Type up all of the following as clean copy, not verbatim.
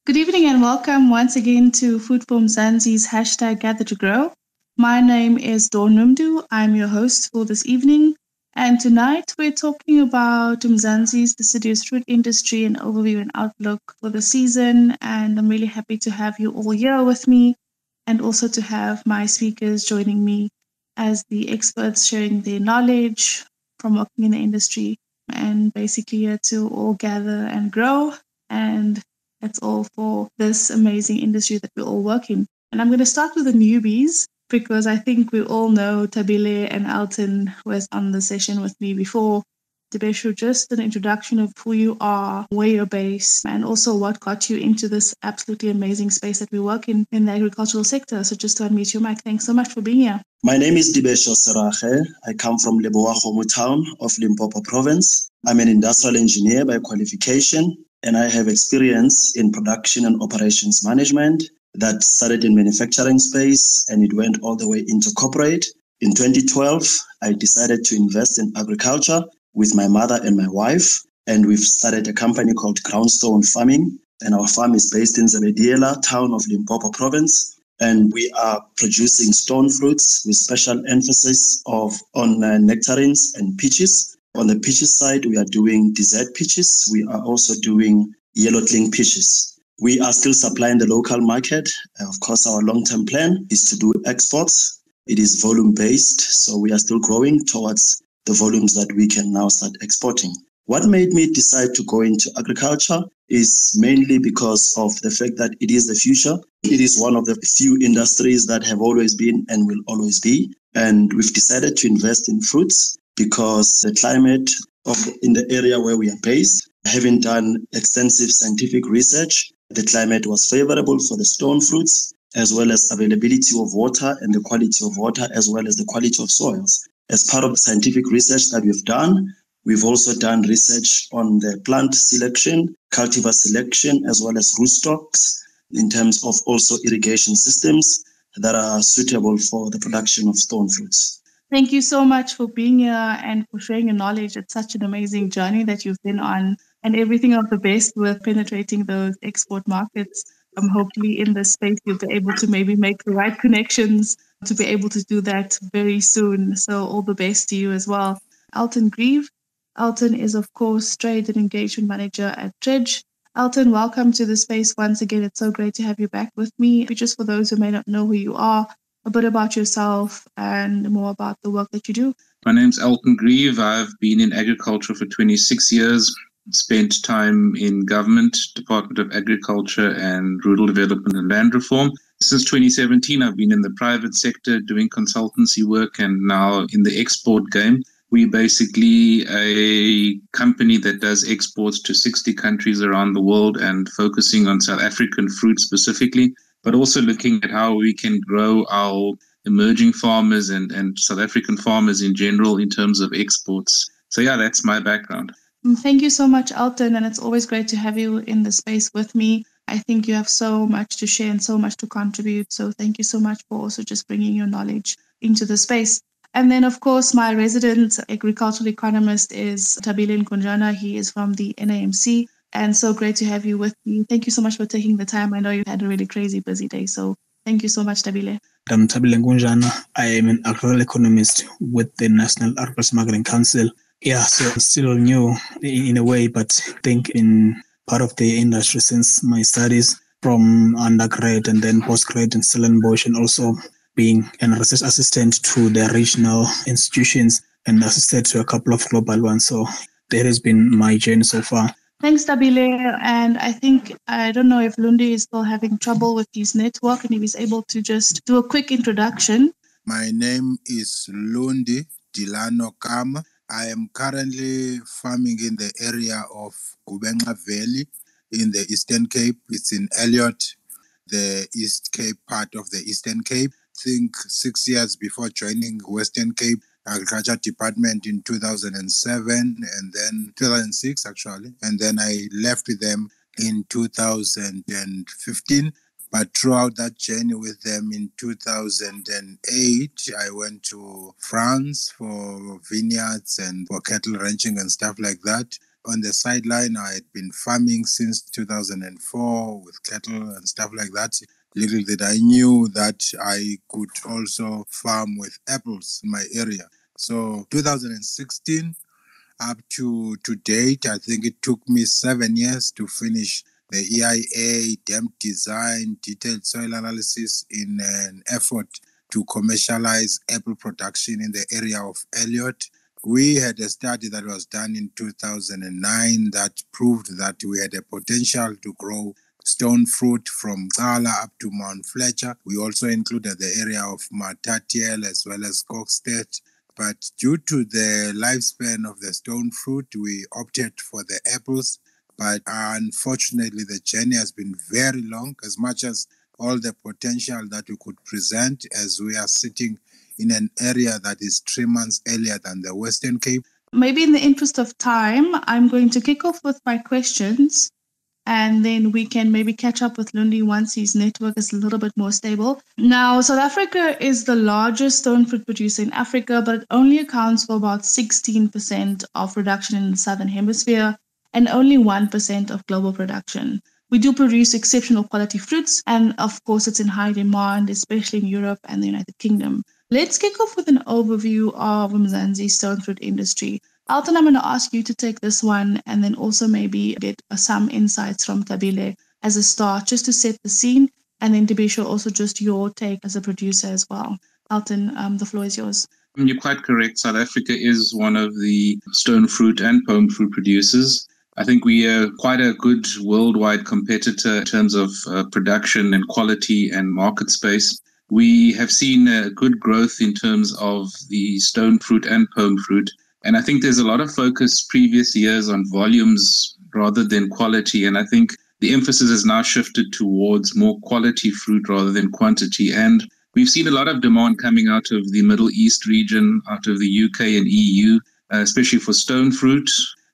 Good evening and welcome once again to Food for Mzansi's hashtag Gather to Grow. My name is Dawn Numdu. I'm your host for this evening. And tonight we're talking about Mzansi's deciduous fruit industry, an overview and outlook for the season. And I'm really happy to have you all here with me and also to have my speakers joining me as the experts sharing their knowledge from working in the industry and basically here to all gather and grow. And that's all for this amazing industry that we all work in. And I'm going to start with the newbies because I think we all know Tabile and Alton, who was on the session with me before. Debeshu, just an introduction of who you are, where you're based, and also what got you into this absolutely amazing space that we work in the agricultural sector. So just to unmute your mic, thanks so much for being here. My name is Deciduous. I come from Leboa town of Limpopo province. I'm an industrial engineer by qualification, and I have experience in production and operations management that started in manufacturing space and it went all the way into corporate. In 2012, I decided to invest in agriculture with my mother and my wife, and we've started a company called Groundstone Farming, and our farm is based in Zebediela, town of Limpopo province, and we are producing stone fruits with special emphasis on nectarines and peaches. On the peaches side, we are doing dessert peaches. We are also doing yellow cling peaches. We are still supplying the local market. Of course, our long-term plan is to do exports. It is volume-based, so we are still growing towards the volumes that we can now start exporting. What made me decide to go into agriculture is mainly because of the fact that it is the future. It is one of the few industries that have always been and will always be. And we've decided to invest in fruits because the climate in the area where we are based, having done extensive scientific research, the climate was favorable for the stone fruits, as well as availability of water and the quality of water, as well as the quality of soils. As part of the scientific research that we've done, we've also done research on the plant selection, cultivar selection, as well as rootstocks in terms of also irrigation systems that are suitable for the production of stone fruits. Thank you so much for being here and for sharing your knowledge. It's such an amazing journey that you've been on, and everything of the best with penetrating those export markets. Hopefully in this space, you'll be able to maybe make the right connections to be able to do that very soon. So all the best to you as well. Alton Grieve. Alton is, of course, Trade and Engagement Manager at Dredge. Alton, welcome to the space once again. It's so great to have you back with me. Just for those who may not know who you are, a bit about yourself and more about the work that you do. My name's Alton Grieve. I've been in agriculture for 26 years. Spent time in government, Department of Agriculture and Rural Development and Land Reform. Since 2017, I've been in the private sector doing consultancy work and now in the export game. We're basically a company that does exports to 60 countries around the world and focusing on South African fruit specifically, but also looking at how we can grow our emerging farmers and South African farmers in general in terms of exports. So yeah, that's my background. Thank you so much, Alton, and it's always great to have you in the space with me. I think you have so much to share and so much to contribute. So thank you so much for also just bringing your knowledge into the space. And then, of course, my resident agricultural economist is Tabile Nkunjana. He is from the NAMC. And so great to have you with me. Thank you so much for taking the time. I know you had a really crazy busy day. So thank you so much, Tabile. I'm Tabile Nkunjana. I am an agricultural economist with the National Agricultural Smuggling Council. Yeah, so I'm still new in a way, but I think in part of the industry since my studies from undergrad and then postgrad in Stellenbosch, and also being a research assistant to the regional institutions and assisted to a couple of global ones. So that has been my journey so far. Thanks, Tabile. And I don't know if Lundi is still having trouble with his network and if he's able to just do a quick introduction. My name is Lundi Dilano Kama. I am currently farming in the area of Kubenga Valley in the Eastern Cape. It's in Elliot, the East Cape part of the Eastern Cape. I think 6 years before joining Western Cape Agriculture Department in 2007 and then 2006 actually. And then I left with them in 2015. But throughout that journey with them in 2008, I went to France for vineyards and for cattle ranching and stuff like that. on the sideline. I had been farming since 2004 with cattle and stuff like that. Little did I knew that I could also farm with apples in my area. So 2016 up to date, I think it took me 7 years to finish the EIA, dam design, detailed soil analysis in an effort to commercialize apple production in the area of Elliot. We had a study that was done in 2009 that proved that we had a potential to grow stone fruit from Cala up to Mount Fletcher. We also included the area of Matatiel as well as Kokstedt. But due to the lifespan of the stone fruit, we opted for the apples. But unfortunately, the journey has been very long, as much as all the potential that we could present, as we are sitting in an area that is 3 months earlier than the Western Cape. Maybe in the interest of time, I'm going to kick off with my questions, and then we can maybe catch up with Lundi once his network is a little bit more stable. Now, South Africa is the largest stone fruit producer in Africa, but it only accounts for about 16% of production in the Southern Hemisphere and only 1% of global production. We do produce exceptional quality fruits, and of course, it's in high demand, especially in Europe and the United Kingdom. Let's kick off with an overview of Mzansi's stone fruit industry. Alton, I'm going to ask you to take this one and then also maybe get some insights from Tabile as a start, just to set the scene, and then Debisha, also just your take as a producer as well. Alton, the floor is yours. You're quite correct. South Africa is one of the stone fruit and palm fruit producers. I think we are quite a good worldwide competitor in terms of production and quality and market space. We have seen good growth in terms of the stone fruit and palm fruit. And I think there's a lot of focus previous years on volumes rather than quality. And I think the emphasis has now shifted towards more quality fruit rather than quantity. And we've seen a lot of demand coming out of the Middle East region, out of the UK and EU, especially for stone fruit.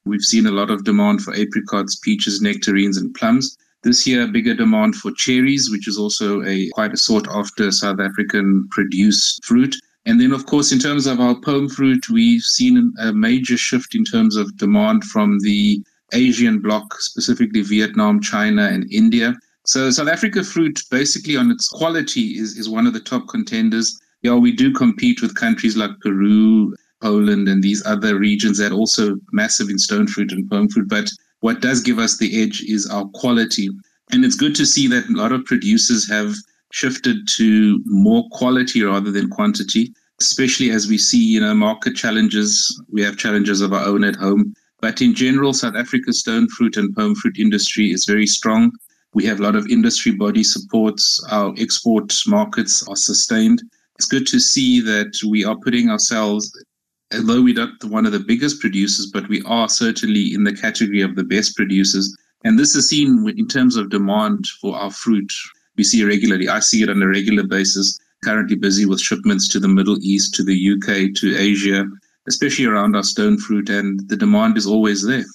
We've seen a lot of demand for apricots, peaches, nectarines, and plums. This year, bigger demand for cherries, which is also quite a sought-after South African produced fruit. And then, of course, in terms of our palm fruit, we've seen a major shift in terms of demand from the Asian bloc, specifically Vietnam, China, and India. So South Africa fruit, basically on its quality, is one of the top contenders. Yeah, we do compete with countries like Peru, Poland, and these other regions that are also massive in stone fruit and palm fruit. But what does give us the edge is our quality. And it's good to see that a lot of producers have shifted to more quality rather than quantity, especially as we see, market challenges. We have challenges of our own at home. But in general, South Africa's stone fruit and palm fruit industry is very strong. We have a lot of industry body supports. Our export markets are sustained. It's good to see that we are putting ourselves, although we're not one of the biggest producers, but we are certainly in the category of the best producers. And this is seen in terms of demand for our fruit. We see it regularly. I see it on a regular basis. Currently busy with shipments to the Middle East, to the UK, to Asia, especially around our stone fruit, and the demand is always there.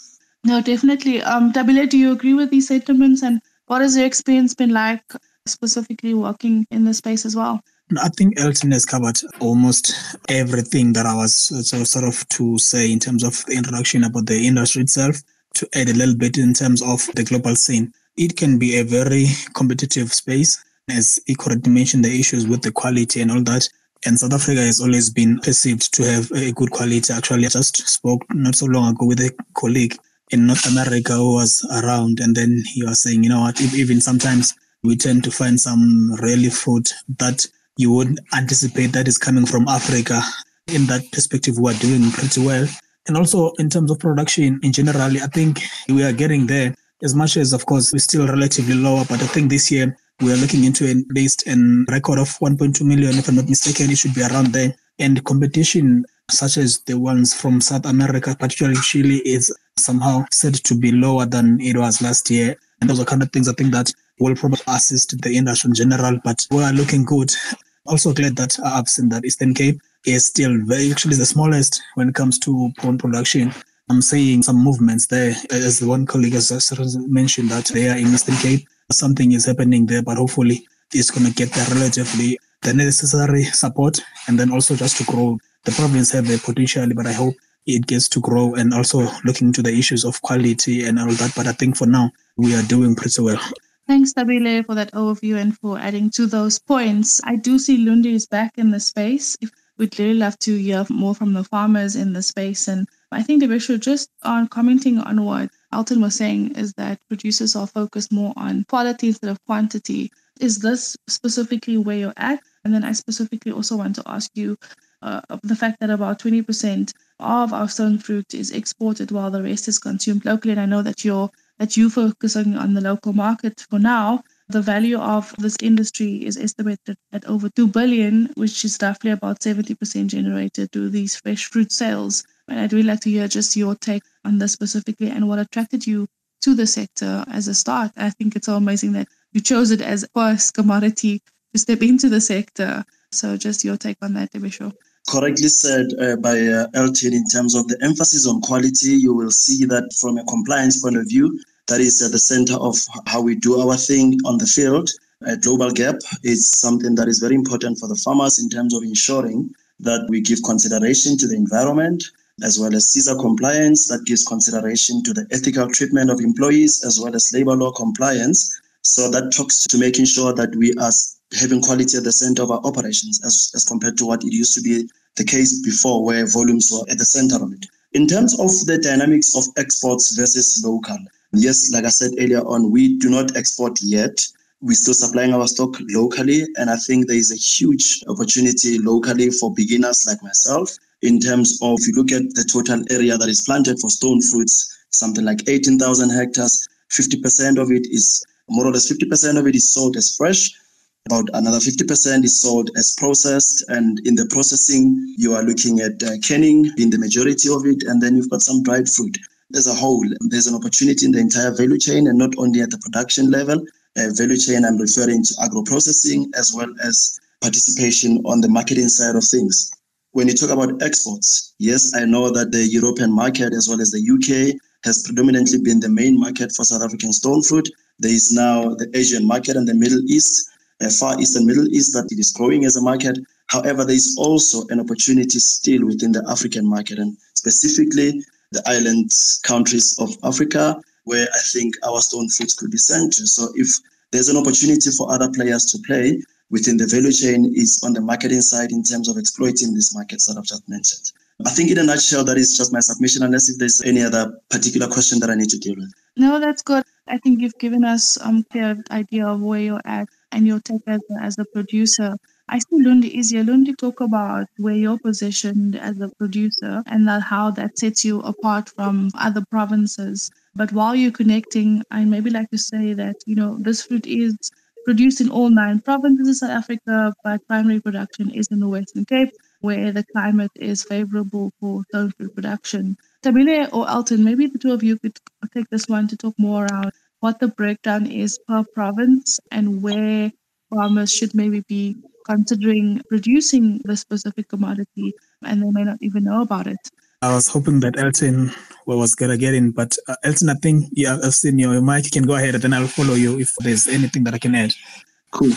No, definitely. Tabile, do you agree with these sentiments, and what has your experience been like specifically working in the space as well? I think Elton has covered almost everything that I was sort of to say in terms of the introduction about the industry itself. To add a little bit in terms of the global scene, it can be a very competitive space. As he correctly mentioned, the issues with the quality and all that. And South Africa has always been perceived to have a good quality. Actually, I just spoke not so long ago with a colleague in North America who was around, and then he was saying, even sometimes we tend to find some really fruit that you wouldn't anticipate that is coming from Africa. In that perspective, we are doing pretty well. And also in terms of production in general, I think we are getting there. As much as, of course, we're still relatively lower, but I think this year we are looking into a based and record of 1.2 million, if I'm not mistaken. It should be around there. And competition, such as the ones from South America, particularly Chile, is somehow said to be lower than it was last year. And those are kind of things I think that will probably assist the industry in general, but we are looking good. Also glad that I've seen that Eastern Cape is still actually the smallest when it comes to prawn production. I'm seeing some movements there. As the one colleague has mentioned that they are in Eastern Cape, something is happening there, but hopefully it's going to get the necessary support, and then also just to grow. The province have the potential, but I hope it gets to grow, and also looking into the issues of quality and all that. But I think for now, we are doing pretty well. Thanks, Tabile, for that overview and for adding to those points. I do see Lundi is back in the space. We'd really love to hear more from the farmers in the space. And I think the issue, just on commenting on what Alton was saying, is that producers are focused more on quality instead of quantity. Is this specifically where you're at? And then I specifically also want to ask you of the fact that about 20% of our stone fruit is exported while the rest is consumed locally. And I know that you focusing on the local market for now. The value of this industry is estimated at over 2 billion, which is roughly about 70% generated through these fresh fruit sales. And I'd really like to hear just your take on this specifically and what attracted you to the sector as a start. I think it's so amazing that you chose it as first commodity to step into the sector. So just your take on that, Tebisho. Correctly said by Elton, in terms of the emphasis on quality, you will see that from a compliance point of view, that is at the center of how we do our thing on the field. A global gap is something that is very important for the farmers in terms of ensuring that we give consideration to the environment, as well as CISA compliance that gives consideration to the ethical treatment of employees, as well as labor law compliance. So that talks to making sure that we are having quality at the center of our operations as compared to what it used to be the case before, where volumes were at the center of it. In terms of the dynamics of exports versus local, yes, like I said earlier on, we do not export yet. We're still supplying our stock locally, and I think there is a huge opportunity locally for beginners like myself in terms of, if you look at the total area that is planted for stone fruits, something like 18,000 hectares, 50% of it is, more or less 50% of it is sold as fresh. About another 50% is sold as processed, and in the processing, you are looking at canning in the majority of it, and then you've got some dried fruit. As a whole, there's an opportunity in the entire value chain, and not only at the production level. Value chain, I'm referring to agro-processing as well as participation on the marketing side of things. When you talk about exports, yes, I know that the European market as well as the UK has predominantly been the main market for South African stone fruit. There is now the Asian market and the Middle East, Far East and Middle East, that it is growing as a market. However, there is also an opportunity still within the African market, and specifically the island countries of Africa, where I think our stone fruits could be sent to. So if there's an opportunity for other players to play within the value chain, is on the marketing side in terms of exploiting these markets that I've just mentioned. I think in a nutshell, that is just my submission, unless if there's any other particular question that I need to deal with. No, that's good. I think you've given us a clear idea of where you're at and your take as a producer. I see Lundi is here. Lundi, talk about where you're positioned as a producer and how that sets you apart from other provinces. But while you're connecting, I maybe like to say that, this fruit is produced in all 9 provinces in South Africa, but primary production is in the Western Cape, where the climate is favorable for stone fruit production. Tabile or Alton, maybe the two of you could take this one to talk more around what the breakdown is per province and where farmers should maybe be considering producing the specific commodity, and they may not even know about it. I was hoping that Elton was going to get in, but Elton, I think I've seen your mic. You can go ahead and then I'll follow you if there's anything that I can add. Cool.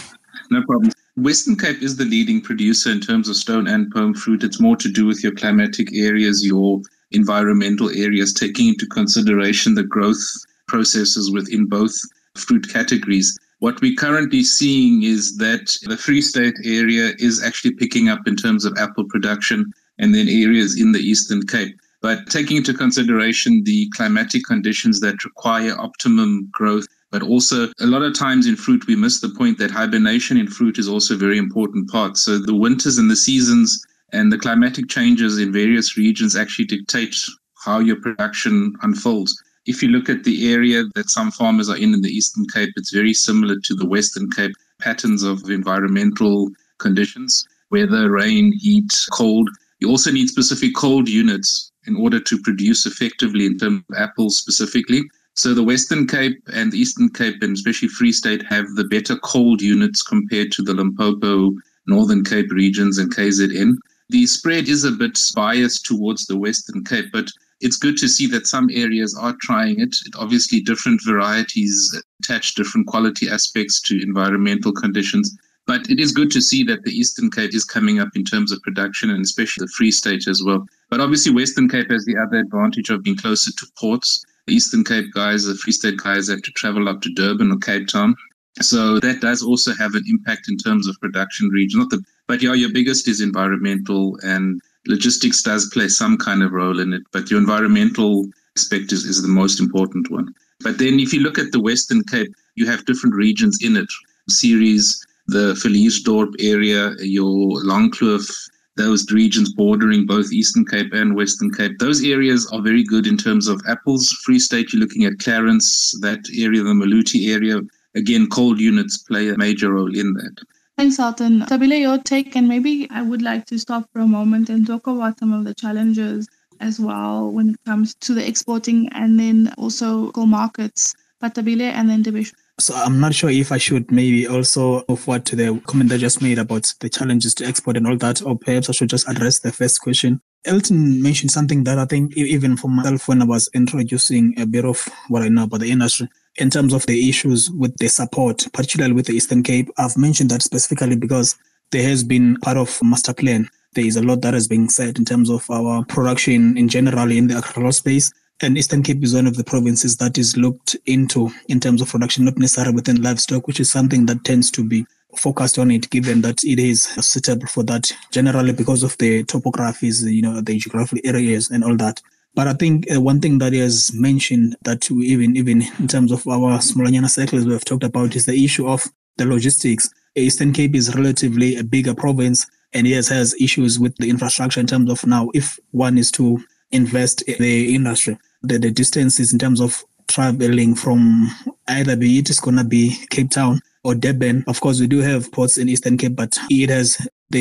No problem. Western Cape is the leading producer in terms of stone and palm fruit. It's more to do with your climatic areas, your environmental areas, taking into consideration the growth processes within both fruit categories. What we're currently seeing is that the Free State area is actually picking up in terms of apple production, and then areas in the Eastern Cape. But taking into consideration the climatic conditions that require optimum growth, but also a lot of times in fruit, we miss the point that hibernation in fruit is also a very important part. So the winters and the seasons and the climatic changes in various regions actually dictate how your production unfolds. If you look at the area that some farmers are in the Eastern Cape, it's very similar to the Western Cape patterns of environmental conditions, weather, rain, heat, cold. You also need specific cold units in order to produce effectively in terms of apples specifically. So the Western Cape and the Eastern Cape, and especially Free State, have the better cold units compared to the Limpopo, Northern Cape regions and KZN. The spread is a bit biased towards the Western Cape, but it's good to see that some areas are trying it. Obviously, different varieties attach different quality aspects to environmental conditions. But it is good to see that the Eastern Cape is coming up in terms of production, and especially the Free State as well. But obviously Western Cape has the other advantage of being closer to ports. The Eastern Cape guys, the Free State guys have to travel up to Durban or Cape Town. So that does also have an impact in terms of production region. But yeah, your biggest is environmental, and logistics does play some kind of role in it. But your environmental aspect is the most important one. But then if you look at the Western Cape, you have different regions in it. Ceres, the Villiers-Dorp area, your Longkloof, those regions bordering both Eastern Cape and Western Cape. Those areas are very good in terms of apples. Free State, you're looking at Clarence, that area, the Maluti area. Again, cold units play a major role in that. Thanks, Alton. Tabile, your take, and maybe I would like to stop for a moment and talk about some of the challenges as well when it comes to the exporting and then also local markets. But Tabile and then Debesh. So I'm not sure if I should maybe also move forward to the comment I just made about the challenges to export and all that, or perhaps I should just address the first question. Elton mentioned something that I think even for myself when I was introducing a bit of what I know about the industry, in terms of the issues with the support, particularly with the Eastern Cape, I've mentioned that specifically because there has been part of master plan. There is a lot that has been said in terms of our production in general in the agricultural space. And Eastern Cape is one of the provinces that is looked into in terms of production, not necessarily within livestock, which is something that tends to be focused on it, given that it is suitable for that, generally because of the topographies, the geographical areas and all that. But I think one thing that is mentioned that even in terms of our Smolanyana cycles we have talked about is the issue of the logistics. Eastern Cape is relatively a bigger province, and yes, has issues with the infrastructure in terms of now if one is to invest in the industry, the distances in terms of traveling from either be it is going to be Cape Town or Durban. Of course, we do have ports in Eastern Cape, but there's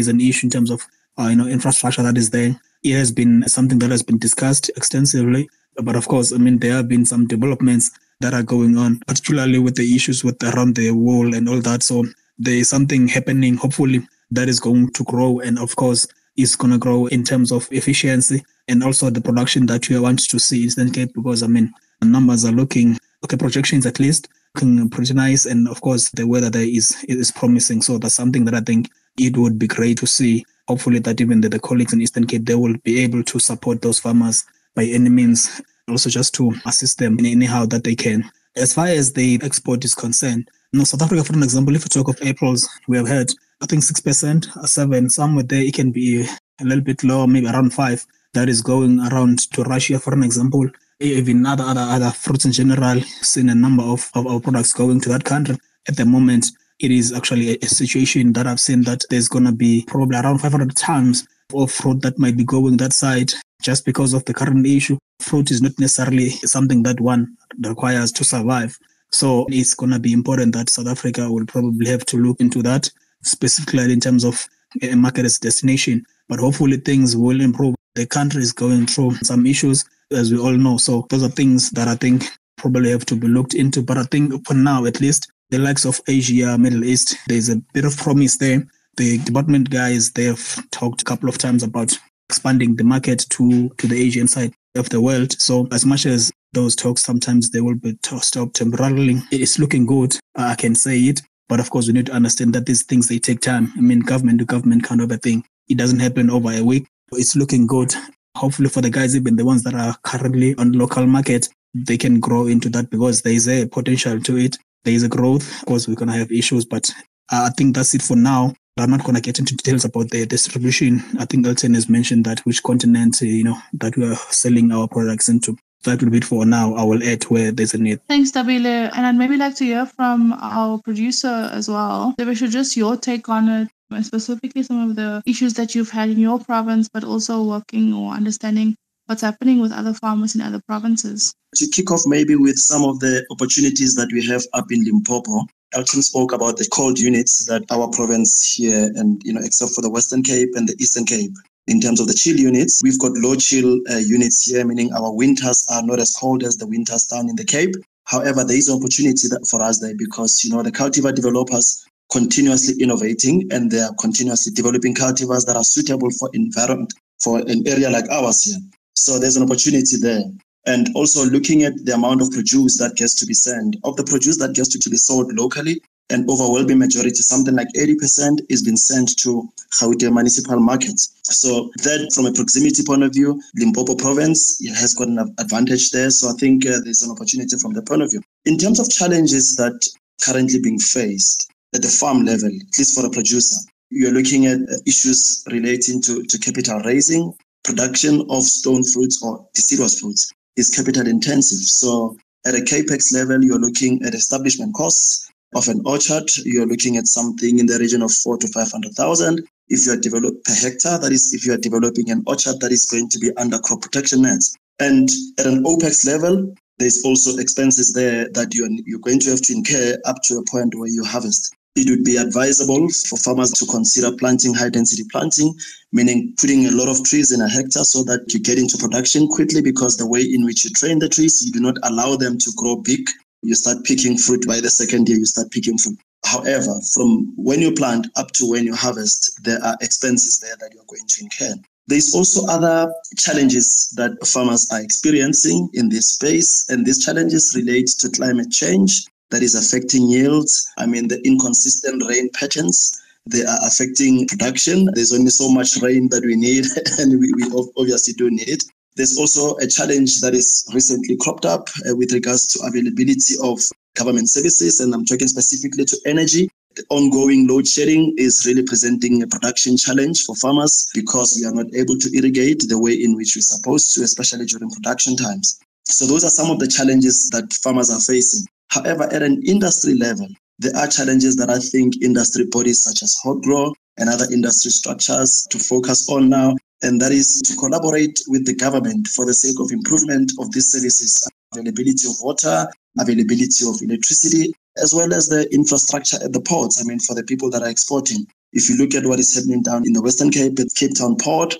an issue in terms of infrastructure that is there. It has been something that has been discussed extensively, but of course, there have been some developments that are going on, particularly with the issues with around the wall and all that. So there is something happening, hopefully, that is going to grow, and of course, is going to grow in terms of efficiency and also the production that we want to see in Eastern Cape, because the numbers are looking projections at least looking pretty nice, and of course the weather there is promising. So that's something that I think it would be great to see. Hopefully that even the colleagues in Eastern Cape, they will be able to support those farmers by any means, also just to assist them in any how that they can. As far as the export is concerned, South Africa, for an example, if we talk of apples, we have had I think 6%, 7%, somewhere there it can be a little bit lower, maybe around 5%. That is going around to Russia, for an example. Even other fruits in general, seen a number of our products going to that country. At the moment, it is actually a situation that I've seen that there's going to be probably around 500 tons of fruit that might be going that side just because of the current issue. Fruit is not necessarily something that one requires to survive. So it's going to be important that South Africa will probably have to look into that, specifically in terms of a market as destination. But hopefully things will improve. The country is going through some issues, as we all know. So those are things that I think probably have to be looked into. But I think for now, at least, the likes of Asia, Middle East, there's a bit of promise there. The department guys, they've talked a couple of times about expanding the market to the Asian side of the world. So as much as those talks, sometimes they will be stopped temporarily. It is looking good, I can say it. But of course, we need to understand that these things, they take time. Government to government kind of a thing. It doesn't happen over a week. It's looking good. Hopefully for the guys, even the ones that are currently on local market, they can grow into that because there is a potential to it. There is a growth. Of course, we're going to have issues, but I think that's it for now. I'm not going to get into details about the distribution. I think Elton has mentioned that which continent, that we are selling our products into. That will be it for now. I will add where there's a need. Thanks, Tabile. And I'd maybe like to hear from our producer as well. Debesh, just your take on it, specifically some of the issues that you've had in your province, but also working or understanding what's happening with other farmers in other provinces. To kick off maybe with some of the opportunities that we have up in Limpopo, Elton spoke about the cold units that our province here, and except for the Western Cape and the Eastern Cape. In terms of the chill units, we've got low chill units here, meaning our winters are not as cold as the winters down in the Cape. However, there is an opportunity for us there because, the cultivar developers continuously innovating and they are continuously developing cultivars that are suitable for environment, for an area like ours here. So there's an opportunity there. And also looking at the amount of produce that gets to be sent, of the produce that gets to be sold locally, an overwhelming majority, something like 80%, is being sent to Gauteng municipal markets. So that, from a proximity point of view, Limpopo province has got an advantage there. So I think there's an opportunity from the point of view. In terms of challenges that currently being faced at the farm level, at least for a producer, you're looking at issues relating to capital raising. Production of stone fruits or deciduous fruits is capital intensive. So at a capex level, you're looking at establishment costs of an orchard. You're looking at something in the region of 400,000 to 500,000. If you are developed per hectare, that is, if you are developing an orchard that is going to be under crop protection nets. And at an OPEX level, there's also expenses there that you're going to have to incur up to a point where you harvest. It would be advisable for farmers to consider planting high-density planting, meaning putting a lot of trees in a hectare so that you get into production quickly, because the way in which you train the trees, you do not allow them to grow big. You start picking fruit by the second year, you start picking fruit. However, from when you plant up to when you harvest, there are expenses there that you're going to incur. There's also other challenges that farmers are experiencing in this space, and these challenges relate to climate change that is affecting yields. I mean, the inconsistent rain patterns, they are affecting production. There's only so much rain that we need, and we obviously do need it. There's also a challenge that is recently cropped up with regards to availability of government services, and I'm talking specifically to energy. The ongoing load shedding is really presenting a production challenge for farmers because we are not able to irrigate the way in which we're supposed to, especially during production times. So those are some of the challenges that farmers are facing. However, at an industry level, there are challenges that I think industry bodies such as HotGrow and other industry structures to focus on now, and that is to collaborate with the government for the sake of improvement of these services, availability of water, availability of electricity, as well as the infrastructure at the ports. I mean, for the people that are exporting. If you look at what is happening down in the Western Cape at Cape Town Port,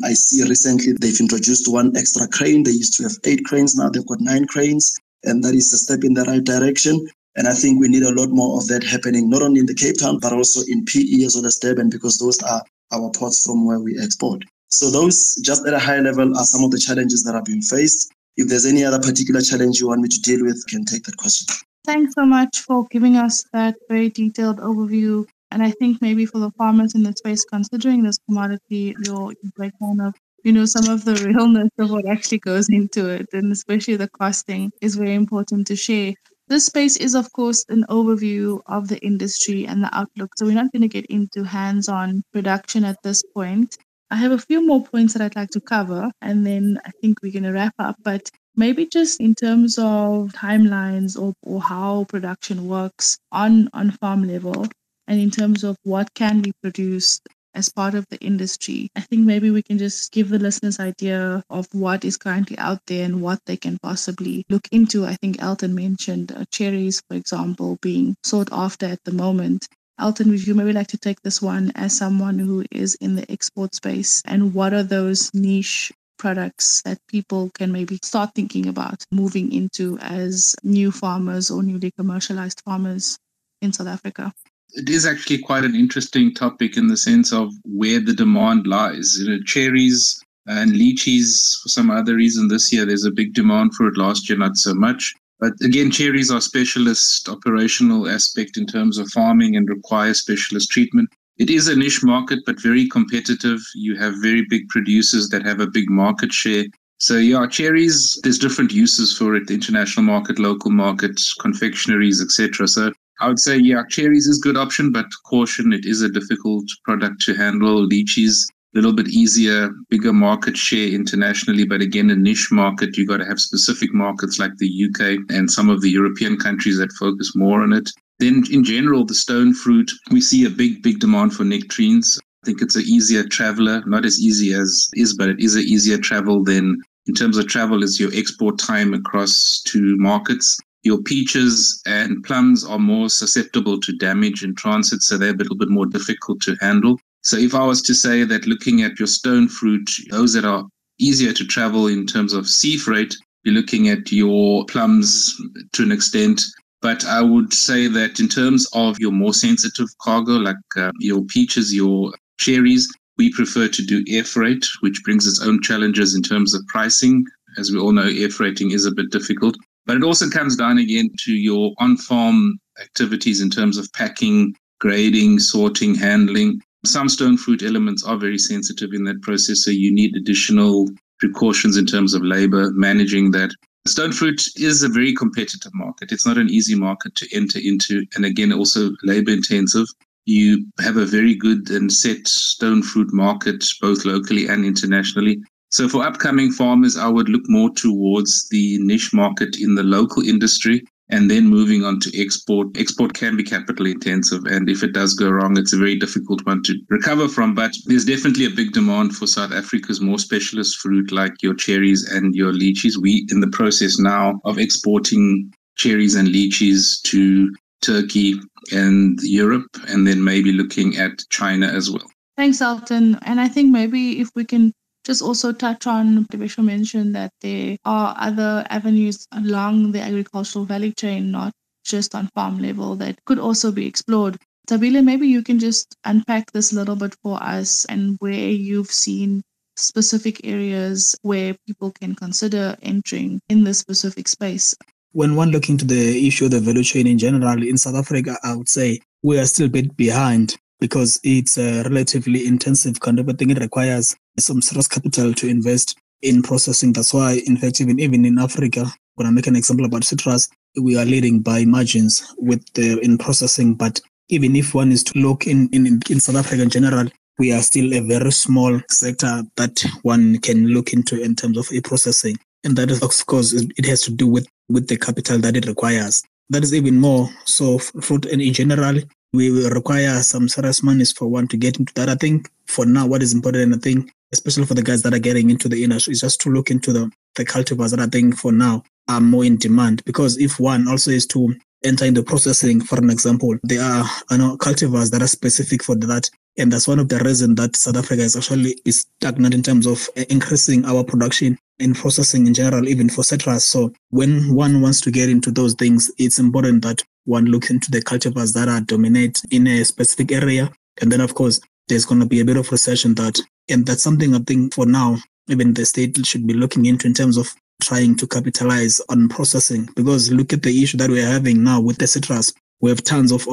I see recently they've introduced one extra crane. They used to have 8 cranes, now they've got 9 cranes, and that is a step in the right direction. And I think we need a lot more of that happening, not only in the Cape Town, but also in PE as well as Durban, because those are our ports from where we export. So those, just at a high level, are some of the challenges that are being faced. If there's any other particular challenge you want me to deal with, you can take that question. Thanks so much for giving us that very detailed overview. And I think maybe for the farmers in the space, considering this commodity, your breakdown of, some of the realness of what actually goes into it, and especially the costing, is very important to share. This space is, of course, an overview of the industry and the outlook. So we're not going to get into hands-on production at this point. I have a few more points that I'd like to cover, and then I think we're going to wrap up. But maybe just in terms of timelines or how production works on farm level, and in terms of what can be produced as part of the industry, I think maybe we can just give the listeners idea of what is currently out there and what they can possibly look into. I think Elton mentioned cherries, for example, being sought after at the moment. Elton, would you maybe like to take this one as someone who is in the export space? And what are those niche products that people can maybe start thinking about moving into as new farmers or newly commercialized farmers in South Africa? It is actually quite an interesting topic in the sense of where the demand lies. Cherries and lychees, for some other reason this year, there's a big demand for it. Last year, not so much. But again, cherries are specialist operational aspect in terms of farming and require specialist treatment. It is a niche market, but very competitive. You have very big producers that have a big market share. So yeah, cherries, there's different uses for it, the international market, local market, confectionaries, etc. So I would say, yeah, cherries is a good option, but caution, it is a difficult product to handle. Lychees, a little bit easier, bigger market share internationally, but again, a niche market. You got to have specific markets like the UK and some of the European countries that focus more on it. Then in general, the stone fruit, we see a big demand for nectarines. I think it's an easier traveler, not as easy as is, but it is an easier travel than, in terms of travel, is your export time across to markets. Your peaches and plums are more susceptible to damage in transit, so they're a little bit more difficult to handle. So if I was to say that looking at your stone fruit, those that are easier to travel in terms of sea freight, you're looking at your plums to an extent. But I would say that in terms of your more sensitive cargo, like your peaches, your cherries, we prefer to do air freight, which brings its own challenges in terms of pricing. As we all know, air freighting is a bit difficult. But it also comes down again to your on-farm activities in terms of packing, grading, sorting, handling. Some stone fruit elements are very sensitive in that process, so you need additional precautions in terms of labor, managing that. Stone fruit is a very competitive market. It's not an easy market to enter into, and again, also labor intensive. You have a very good and set stone fruit market, both locally and internationally. So for upcoming farmers, I would look more towards the niche market in the local industry and then moving on to export. Export can be capital intensive, and if it does go wrong, it's a very difficult one to recover from. But there's definitely a big demand for South Africa's more specialist fruit like your cherries and your lychees. We in the process now of exporting cherries and lychees to Turkey and Europe, and then maybe looking at China as well. Thanks, Elton. And I think maybe if we can just also touch on, Devisha mentioned that there are other avenues along the agricultural value chain, not just on farm level, that could also be explored. Tabile, maybe you can just unpack this a little bit for us and where you've seen specific areas where people can consider entering in this specific space. When one look into the issue of the value chain in general in South Africa, I would say we are still a bit behind because it's a relatively intensive kind of a thing. It requires some serious capital to invest in processing. That's why, in fact, even in Africa, when I make an example about citrus, we are leading by margins in processing. But even if one is to look in South Africa in general, we are still a very small sector that one can look into in terms of processing. And that is, of course, it has to do with the capital that it requires. That is even more so fruit, and in general, we will require some serious monies for one to get into that. I think for now, what is important, I think, especially for the guys that are getting into the industry, is just to look into the cultivars that I think for now are more in demand. Because if one also is to enter into processing, for an example, there are cultivars that are specific for that. And that's one of the reasons that South Africa is stagnant in terms of increasing our production in processing in general, even for citrus. So when one wants to get into those things, it's important that one looks into the cultivars that are dominate in a specific area. And then, of course, there's going to be a bit of research in that. And that's something I think for now, even the state should be looking into in terms of trying to capitalize on processing. Because look at the issue that we're having now with the citrus. We have tons of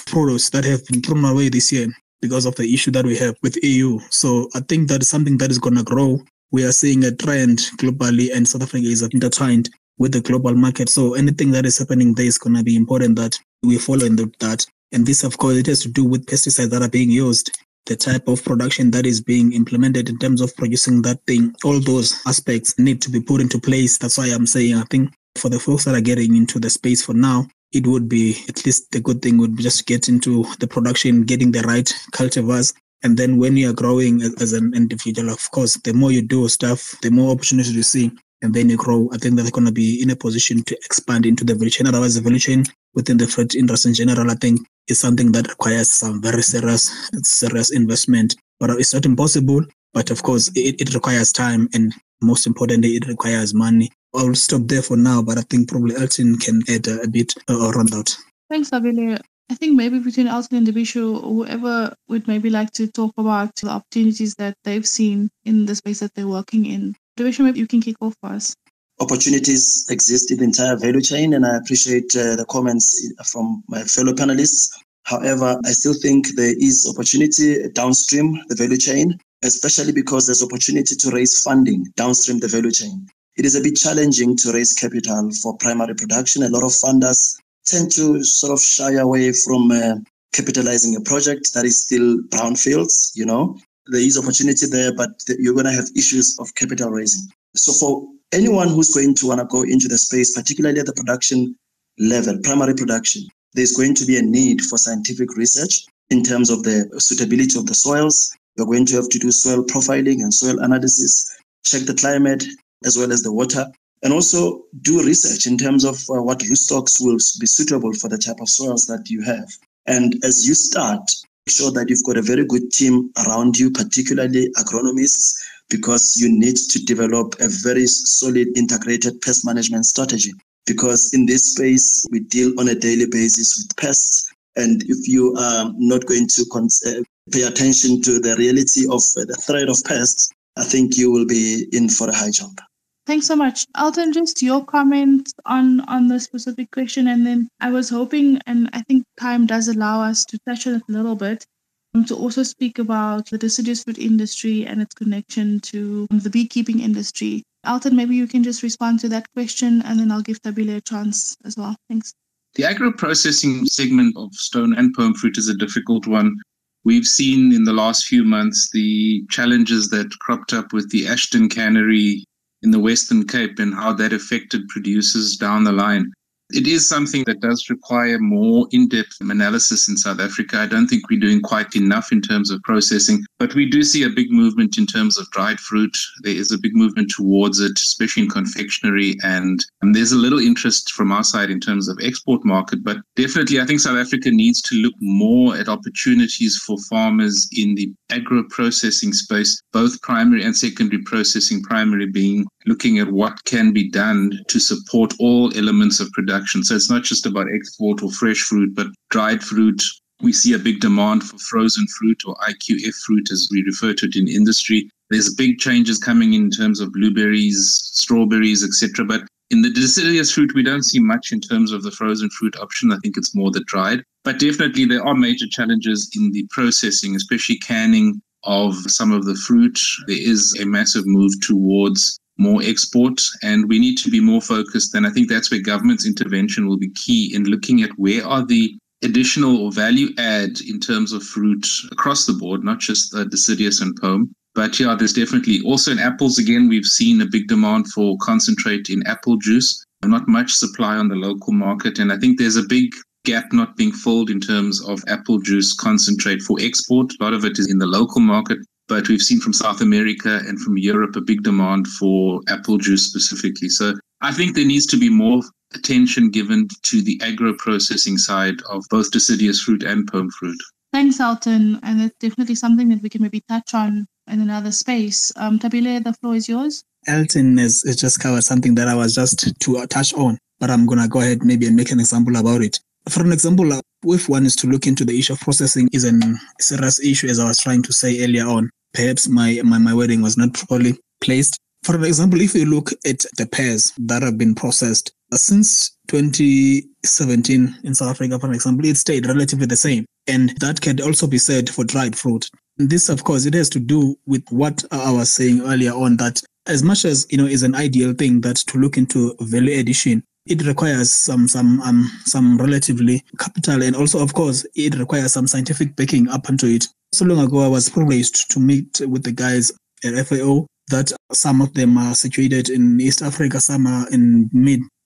products that have been thrown away this year because of the issue that we have with EU. So I think that is something that is going to grow. We are seeing a trend globally, and South Africa is intertwined with the global market. So anything that is happening there is going to be important that we follow in that. And this, of course, it has to do with pesticides that are being used, the type of production that is being implemented in terms of producing that thing. All those aspects need to be put into place. That's why I'm saying, I think for the folks that are getting into the space for now, it would be, at least the good thing would be just get into the production, getting the right cultivars. And then when you are growing as an individual, of course, the more you do stuff, the more opportunities you see, and then you grow. I think that they're going to be in a position to expand into the value chain. Otherwise, the value chain within the fruit industry in general, I think, is something that requires some very serious investment. But it's not impossible. But of course, it requires time, and most importantly, it requires money. I'll stop there for now, but I think probably Elton can add a bit around that. Thanks, Abile. I think maybe between Elton and Devisha, whoever would maybe like to talk about the opportunities that they've seen in the space that they're working in. Devisha, maybe you can kick off for us. Opportunities exist in the entire value chain, and I appreciate the comments from my fellow panelists. However, I still think there is opportunity downstream the value chain, especially because there's opportunity to raise funding downstream the value chain. It is a bit challenging to raise capital for primary production. A lot of funders tend to sort of shy away from capitalizing a project that is still brownfields. There is opportunity there, but you're going to have issues of capital raising. So for anyone who's going to want to go into the space, particularly at the production level, primary production, there's going to be a need for scientific research in terms of the suitability of the soils. You're going to have to do soil profiling and soil analysis, check the climate as well as the water, and also do research in terms of what rootstocks will be suitable for the type of soils that you have. And as you start, make sure that you've got a very good team around you, particularly agronomists, because you need to develop a very solid integrated pest management strategy. Because in this space, we deal on a daily basis with pests. And if you are not going to pay attention to the reality of the threat of pests, I think you will be in for a high jump. Thanks so much. Alton, just your comment on the specific question, and then I was hoping, and I think time does allow us to touch on it a little bit, to also speak about the deciduous fruit industry and its connection to the beekeeping industry. Alton, maybe you can just respond to that question, and then I'll give Tabile a chance as well. Thanks. The agro-processing segment of stone and palm fruit is a difficult one. We've seen in the last few months the challenges that cropped up with the Ashton cannery in the Western Cape and how that affected producers down the line. It is something that does require more in-depth analysis in South Africa. I don't think we're doing quite enough in terms of processing, but we do see a big movement in terms of dried fruit. There is a big movement towards it, especially in confectionery, and there's a little interest from our side in terms of export market. But definitely, I think South Africa needs to look more at opportunities for farmers in the agro-processing space, both primary and secondary processing, primary being looking at what can be done to support all elements of production. So it's not just about export or fresh fruit, but dried fruit. We see a big demand for frozen fruit, or IQF fruit as we refer to it in industry. There's big changes coming in terms of blueberries, strawberries, etc. But in the deciduous fruit, we don't see much in terms of the frozen fruit option. I think it's more the dried. But definitely there are major challenges in the processing, especially canning of some of the fruit. There is a massive move towards more export, and we need to be more focused. And I think that's where government's intervention will be key in looking at where are the additional or value add in terms of fruit across the board, not just deciduous and palm. But yeah, there's definitely also in apples, again, we've seen a big demand for concentrate in apple juice, not much supply on the local market. And I think there's a big gap not being filled in terms of apple juice concentrate for export. A lot of it is in the local market. But we've seen from South America and from Europe a big demand for apple juice specifically. So I think there needs to be more attention given to the agro-processing side of both deciduous fruit and palm fruit. Thanks, Alton. And it's definitely something that we can maybe touch on in another space. Tabile, the floor is yours. Alton has just covered something that I was just to touch on, but I'm going to go ahead maybe and make an example about it. For an example, if one is to look into the issue of processing is a serious issue, as I was trying to say earlier on. Perhaps my wording was not properly placed. For example, if you look at the pears that have been processed since 2017 in South Africa, for example, it stayed relatively the same. And that can also be said for dried fruit. And this, of course, it has to do with what I was saying earlier on, that as much as, is an ideal thing that to look into value addition, it requires some relatively capital, and also, of course, it requires some scientific backing up into it. So long ago, I was privileged to meet with the guys at FAO, that some of them are situated in East Africa, some are in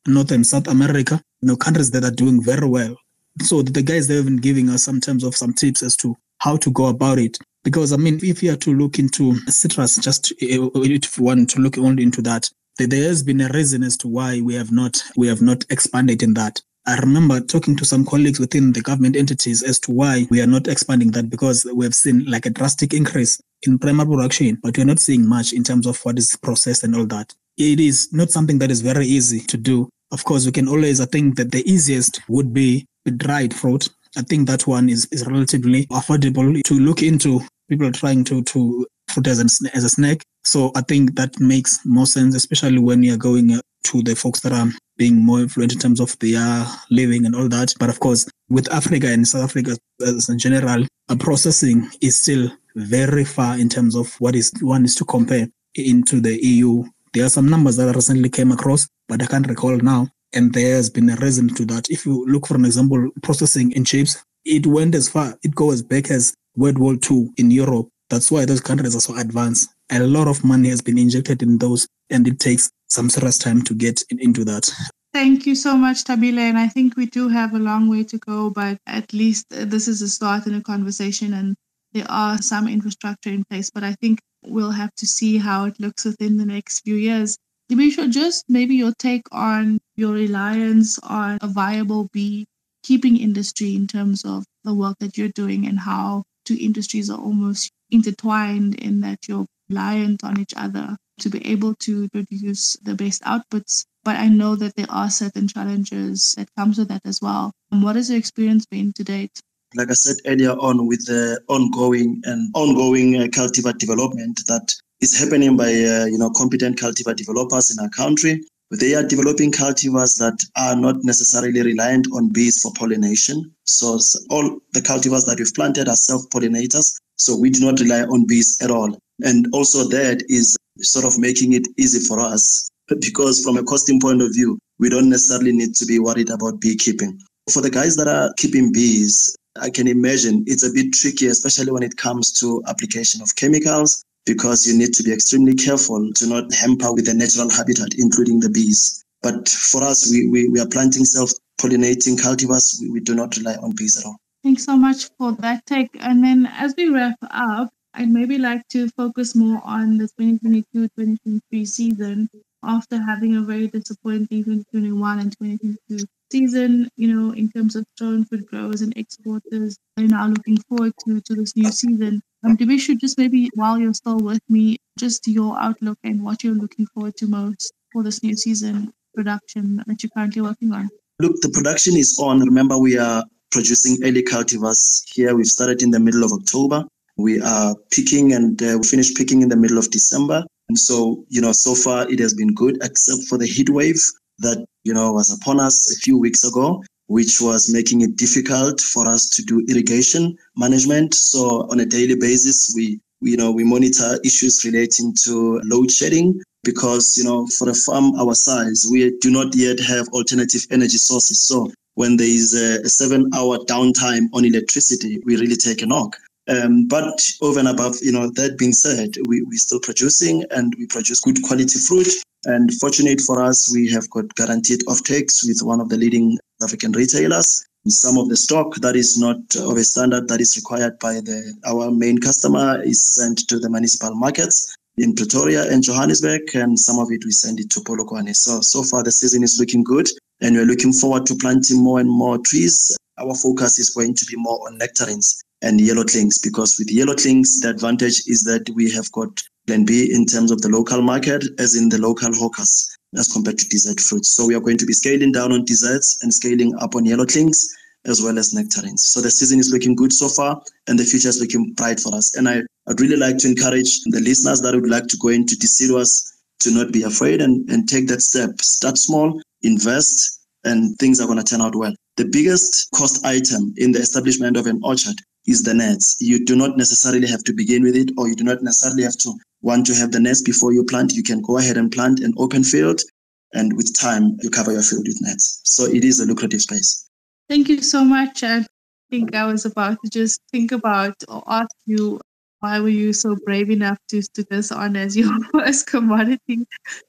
North and South America, countries that are doing very well. So the guys, they've been giving us some tips as to how to go about it. Because, if you are to look into citrus, just if you want to look only into that, there has been a reason as to why we have not expanded in that. I remember talking to some colleagues within the government entities as to why we are not expanding that, because we have seen like a drastic increase in primary production, but we're not seeing much in terms of what is processed and all that. It is not something that is very easy to do. Of course, we can always, I think that the easiest would be dried fruit. I think that one is relatively affordable to look into. People are trying to fruit as a snack. So I think that makes more sense, especially when you're going to the folks that are being more influent in terms of their living and all that. But of course, with Africa and South Africa as in general, processing is still very far in terms of what one is to compare into the EU. There are some numbers that I recently came across, but I can't recall now. And there has been a reason to that. If you look, for an example, processing in chips, it went as far, it goes back as World War II in Europe. That's why those countries are so advanced. A lot of money has been injected in those, and it takes some serious time to get into that. Thank you so much, Tabile. And I think we do have a long way to go, but at least this is a start in a conversation, and there are some infrastructure in place. But I think we'll have to see how it looks within the next few years. Dimitri, just maybe your take on your reliance on a viable beekeeping industry in terms of the work that you're doing, and how two industries are almost intertwined in that you're reliant on each other to be able to produce the best outputs. But I know that there are certain challenges that comes with that as well. What has your experience been to date? Like I said earlier on, with the ongoing cultivar development that is happening by competent cultivar developers in our country. They are developing cultivars that are not necessarily reliant on bees for pollination. So all the cultivars that we've planted are self-pollinators. So we do not rely on bees at all. And also that is sort of making it easy for us because from a costing point of view, we don't necessarily need to be worried about beekeeping. For the guys that are keeping bees, I can imagine it's a bit tricky, especially when it comes to application of chemicals, because you need to be extremely careful to not hamper with the natural habitat, including the bees. But for us, we are planting self-pollinating cultivars. We do not rely on bees at all. Thanks so much for that take. And then as we wrap up, I'd maybe like to focus more on the 2022-2023 season after having a very disappointing 2021 and 2022 season, in terms of stone fruit growers and exporters. They're now looking forward to this new season. We should just maybe, while you're still with me, just your outlook and what you're looking forward to most for this new season production that you're currently working on. Look, the production is on. Remember, we are producing early cultivars here. We've started in the middle of October. We are picking and we finished picking in the middle of December. And so, so far it has been good, except for the heat wave that, was upon us a few weeks ago, which was making it difficult for us to do irrigation management. So on a daily basis, we monitor issues relating to load shedding because, for a farm our size, we do not yet have alternative energy sources. So when there is a 7-hour downtime on electricity, we really take a knock. But over and above, that being said, we're still producing and we produce good quality fruit. And fortunate for us, we have got guaranteed offtakes with one of the leading African retailers. Some of the stock that is not of a standard that is required by our main customer is sent to the municipal markets in Pretoria and Johannesburg, and some of it we send it to Polokwane. So far the season is looking good, and we're looking forward to planting more and more trees. Our focus is going to be more on nectarines and yellow clings, because with yellow clings, the advantage is that we have got Plan B in terms of the local market, as in the local hawkers, as compared to dessert fruits. So we are going to be scaling down on desserts and scaling up on yellow clings, as well as nectarines. So the season is looking good so far, and the future is looking bright for us. And I'd really like to encourage the listeners that would like to go into Deciduous to not be afraid and take that step. Start small, invest, and things are going to turn out well. The biggest cost item in the establishment of an orchard is the nets. You do not necessarily have to begin with it, or you do not necessarily have to want to have the nets before you plant. You can go ahead and plant an open field, and with time, you cover your field with nets. So it is a lucrative space. Thank you so much. I think I was about to just think about or ask you, why were you so brave enough to stick this on as your first commodity?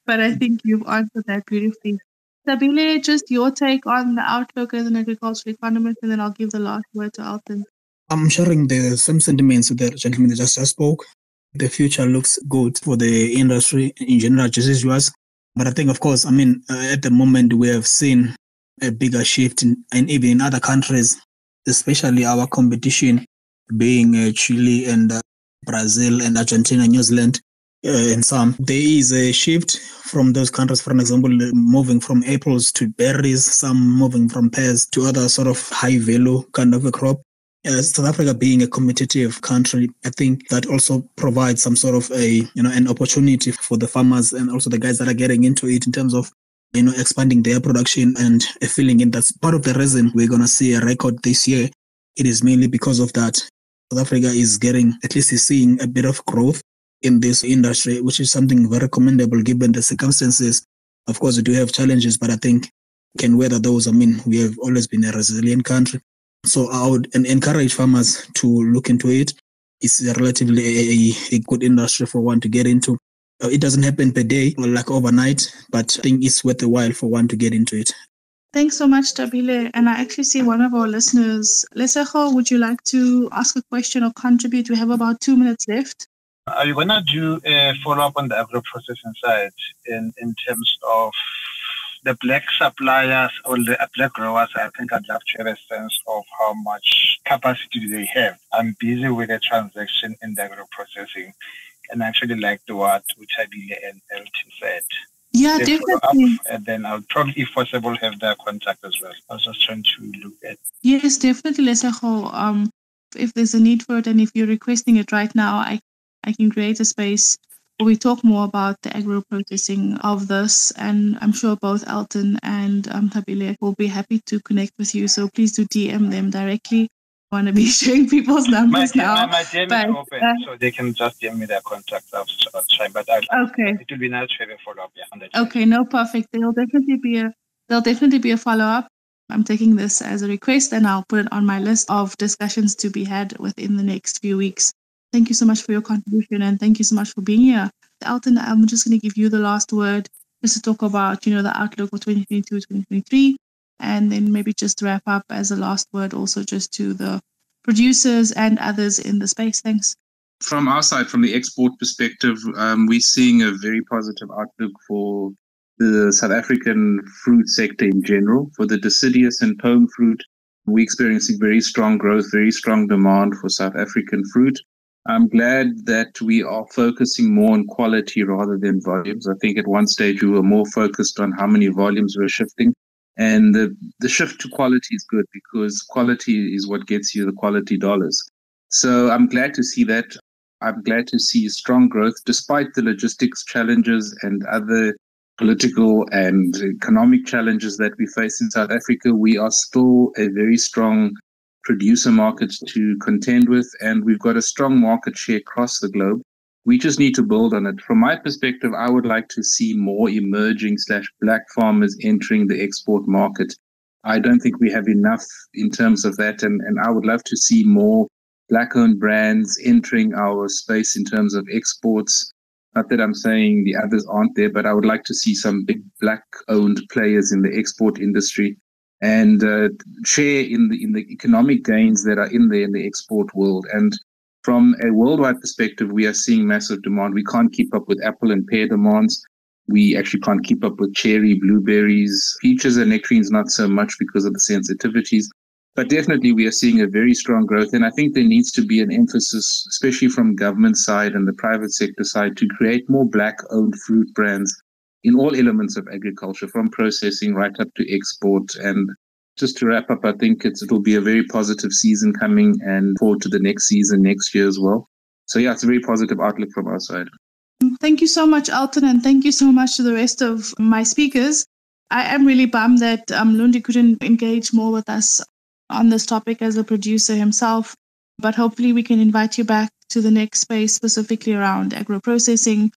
But I think you've answered that beautifully. Sabile, just your take on the outlook as an agricultural economist, and then I'll give the last word to Alton. I'm sharing the same sentiments with the gentleman that just spoke. The future looks good for the industry in general, just as yours. But I think, of course, at the moment we have seen a bigger shift and even in other countries, especially our competition being Chile and Brazil and Argentina, New Zealand, and some. There is a shift from those countries, for example, moving from apples to berries, some moving from pears to other sort of high value kind of a crop. South Africa being a competitive country, I think that also provides some sort of an opportunity for the farmers and also the guys that are getting into it in terms of expanding their production and filling in. That's part of the reason we're going to see a record this year. It is mainly because of that. South Africa is seeing a bit of growth in this industry, which is something very commendable given the circumstances. Of course, we do have challenges, but I think we can weather those. We have always been a resilient country. So I would encourage farmers to look into it. It's relatively a good industry for one to get into. It doesn't happen per day or like overnight, but I think it's worth a while for one to get into it. Thanks so much, Tabile. And I actually see one of our listeners, Lesego, would you like to ask a question or contribute? We have about 2 minutes left. Are you going to do a follow-up on the agro-processing side in terms of the black suppliers or the black growers? I think I'd love to have a sense of how much capacity do they have. I'm busy with a transaction in the agro-processing, and I actually liked what Tabile and Elton said. Yeah, definitely. And then I'll probably, if possible, have their contact as well. I was just trying to look at. Yes, definitely, Lesego. If there's a need for it and if you're requesting it right now, I can create a space we talk more about the agro-processing of this. And I'm sure both Elton and Tabile will be happy to connect with you. So please do DM them directly. I want to be sharing people's numbers now. My DM is open, so they can just give me their contacts. But okay. It will be nice to have a follow-up. Okay, no, perfect. There'll definitely be a follow-up. I'm taking this as a request and I'll put it on my list of discussions to be had within the next few weeks. Thank you so much for your contribution and thank you so much for being here. Elton, I'm just going to give you the last word just to talk about, the outlook for 2022, 2023, and then maybe just wrap up as a last word also just to the producers and others in the space. Thanks. From our side, from the export perspective, we're seeing a very positive outlook for the South African fruit sector in general. For the deciduous and pome fruit, we're experiencing very strong growth, very strong demand for South African fruit. I'm glad that we are focusing more on quality rather than volumes. I think at one stage we were more focused on how many volumes we're shifting. And the shift to quality is good because quality is what gets you the quality dollars. So I'm glad to see that. I'm glad to see strong growth despite the logistics challenges and other political and economic challenges that we face in South Africa. We are still a very strong producer market to contend with, and we've got a strong market share across the globe. We just need to build on it. From my perspective, I would like to see more emerging / black farmers entering the export market. I don't think we have enough in terms of that, and I would love to see more Black-owned brands entering our space in terms of exports. Not that I'm saying the others aren't there, but I would like to see some big Black-owned players in the export industry and share in the economic gains that are in the export world. And from a worldwide perspective, we are seeing massive demand. We can't keep up with apple and pear demands. We actually can't keep up with cherry, blueberries, peaches and nectarines, not so much because of the sensitivities. But definitely we are seeing a very strong growth. And I think there needs to be an emphasis, especially from government side and the private sector side, to create more Black-owned fruit brands in all elements of agriculture, from processing right up to export. And just to wrap up, I think it'll be a very positive season coming and forward to the next season next year as well. So yeah, it's a very positive outlook from our side. Thank you so much, Elton, and thank you so much to the rest of my speakers. I am really bummed that Lundi couldn't engage more with us on this topic as a producer himself, but hopefully we can invite you back to the next space specifically around agro-processing.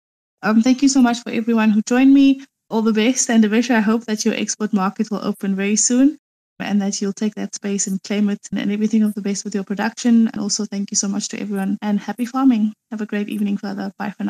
Thank you so much for everyone who joined me. All the best, and Avisha, I hope that your export market will open very soon and that you'll take that space and claim it, and everything of the best with your production. And also thank you so much to everyone and happy farming. Have a great evening further. Bye for now.